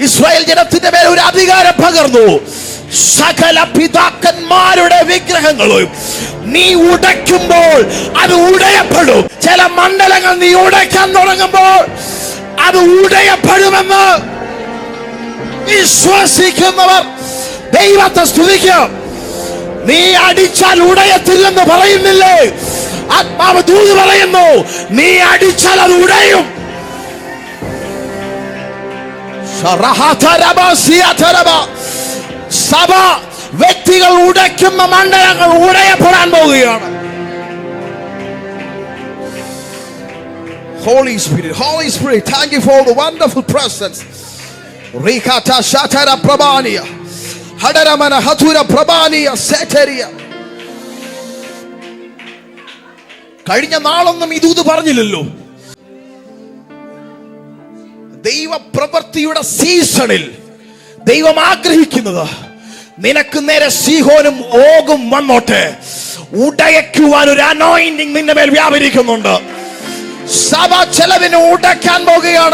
Israel ജനത്തിന്റെ മേൽ ഒരു അധികാരം പകർന്നു. സകല പിതാക്കന്മാരുടെ വിഗ്രഹങ്ങളും നീ ഉടയ്ക്കുമ്പോൾ അത് ഉടയപ്പെടും. ചില മണ്ഡലങ്ങൾ നീ ഉടയ്ക്കാൻ തുടങ്ങുമ്പോൾ അത് ഉടയപ്പെടുമെന്ന് വിശ്വസിക്കുന്നവർ ദൈവത്തെ സ്തുതിക്കും. നീ അടിച്ചാൽ ഉടയത്തില്ലെന്ന് പറയുന്നില്ലേ? ആത്മാവ് ദൂത് പറയുന്നു, നീ അടിച്ചാൽ അത് ഉടയും. സഭ വ്യക്തികൾ ഉടയ്ക്കുന്ന മണ്ഡലങ്ങൾ ഉടയപ്പെടാൻ പോവുകയാണ്. Holy Spirit, Holy Spirit, thank you for the wonderful presence. Rikata Shatara Prabania, Hadaramana Hatura Prabania, Seteria. കഴിഞ്ഞ നാളൊന്നും ഇതൂത് പറഞ്ഞില്ലല്ലോ. ദൈവപ്രവൃത്തിയുടെ സീസണിൽ ദൈവം ആഗ്രഹിക്കുന്നത് നിനക്ക് നേരെ സീഹോനും ഓഗും വന്നോട്ടെ. ഉടയ്ക്കുവാൻ ഒരു അനോയിന്റിംഗ് നിന്റെ മേൽ വ്യാപരിക്കുന്നുണ്ട്. സഭ ചെലവിന് ഉടയ്ക്കാൻ പോകുകയാണ്.